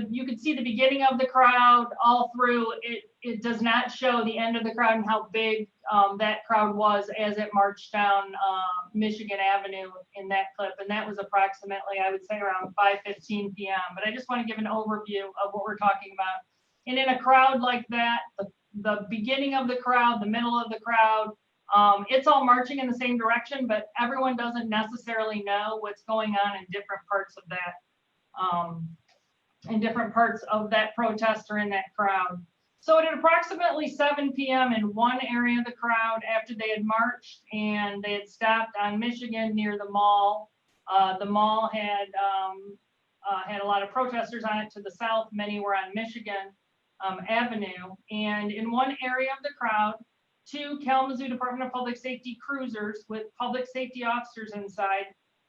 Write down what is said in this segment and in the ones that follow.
you could see the beginning of the crowd all through. It does not show the end of the crowd and how big that crowd was as it marched down Michigan Avenue in that clip. And that was approximately, I would say, around 5:15 p.m. But I just want to give an overview of what we're talking about. And in a crowd like that, the beginning of the crowd, the middle of the crowd, it's all marching in the same direction, but everyone doesn't necessarily know what's going on in different parts of that protest or in that crowd. So at approximately 7 p.m. in one area of the crowd, after they had marched and they had stopped on Michigan near the mall had a lot of protesters on it to the south. Many were on Michigan Avenue. And in one area of the crowd, 2 Kalamazoo Department of Public Safety cruisers with public safety officers inside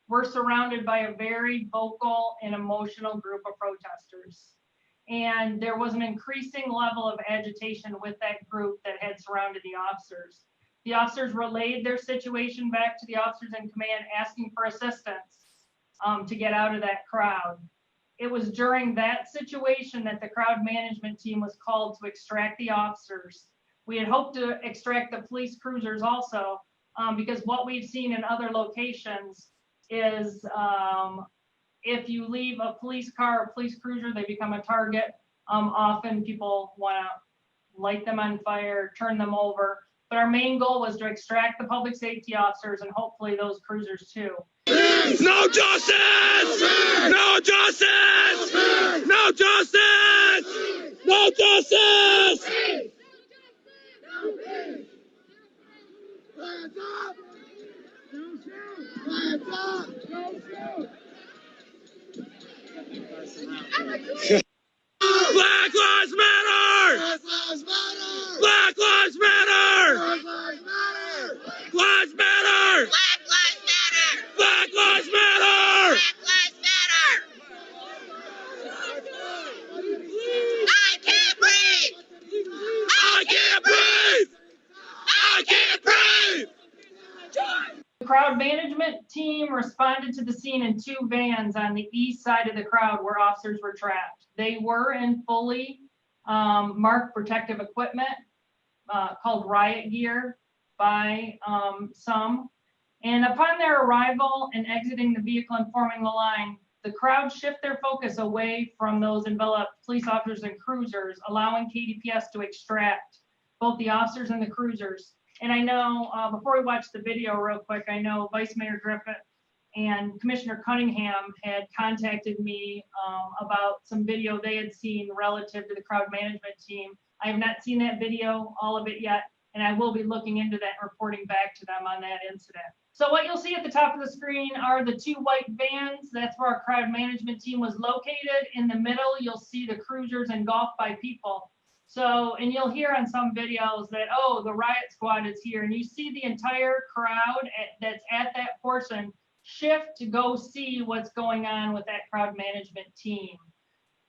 were surrounded by a very vocal and emotional group of protesters. And there was an increasing level of agitation with that group that had surrounded the officers. The officers relayed their situation back to the officers in command, asking for assistance to get out of that crowd. It was during that situation that the crowd management team was called to extract the officers. We had hoped to extract the police cruisers also, because what we've seen in other locations is if you leave a police car or police cruiser, they become a target. Often people want to light them on fire, turn them over. But our main goal was to extract the public safety officers and hopefully those cruisers too. No justice! No justice! No justice! No justice! Hands up! Hands up! Black Lives Matter! Black Lives Matter! Black Lives Matter! Black Lives Matter! Lives Matter! Black Lives Matter! Black Lives Matter! Black Lives Matter! I can't breathe! I can't breathe! I can't breathe! The crowd management team responded to the scene in 2 vans on the east side of the crowd where officers were trapped. They were in fully marked protective equipment called riot gear by some. And upon their arrival and exiting the vehicle and forming the line, the crowd shift their focus away from those enveloped police officers and cruisers, allowing KDPS to extract both the officers and the cruisers. And I know, before we watch the video real quick, I know Vice Mayor Griffith and Commissioner Cunningham had contacted me about some video they had seen relative to the crowd management team. I have not seen that video, all of it yet, and I will be looking into that and reporting back to them on that incident. So what you'll see at the top of the screen are the 2 white vans. That's where our crowd management team was located. In the middle, you'll see the cruisers engulfed by people. So, and you'll hear on some videos that, oh, the riot squad is here, and you see the entire crowd that's at that portion shift to go see what's going on with that crowd management team.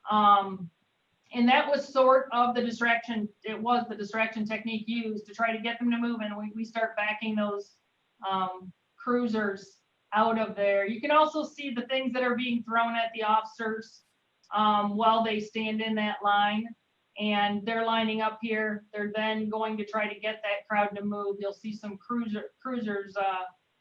And that was sort of the distraction. It was the distraction technique used to try to get them to move, and we start backing those cruisers out of there. You can also see the things that are being thrown at the officers while they stand in that line. And they're lining up here. They're then going to try to get that crowd to move. You'll see some cruisers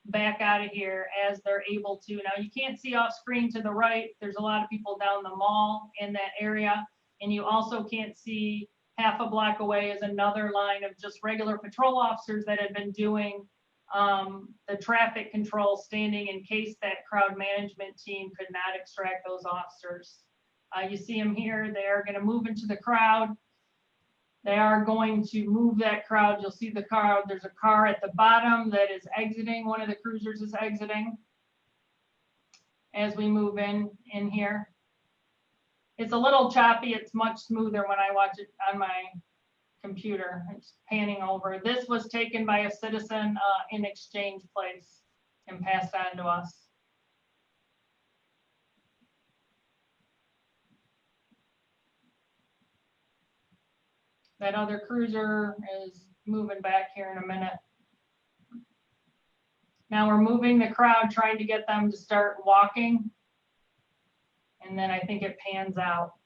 back out of here as they're able to. Now you can't see off screen to the right. There's a lot of people down the mall in that area. And you also can't see half a block away is another line of just regular patrol officers that had been doing the traffic control, standing in case that crowd management team could not extract those officers. You see them here. They are going to move into the crowd. They are going to move that crowd. You'll see the crowd. There's a car at the bottom that is exiting. One of the cruisers is exiting as we move in here. It's a little choppy. It's much smoother when I watch it on my computer. It's panning over. This was taken by a citizen in Exchange Place and passed on to us. That other cruiser is moving back here in a minute. Now we're moving the crowd, trying to get them to start walking. And then I think it pans out.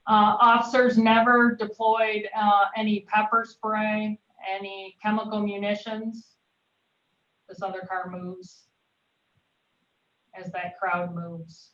Officers never deployed any pepper spray, any chemical munitions. This other car moves as that crowd moves.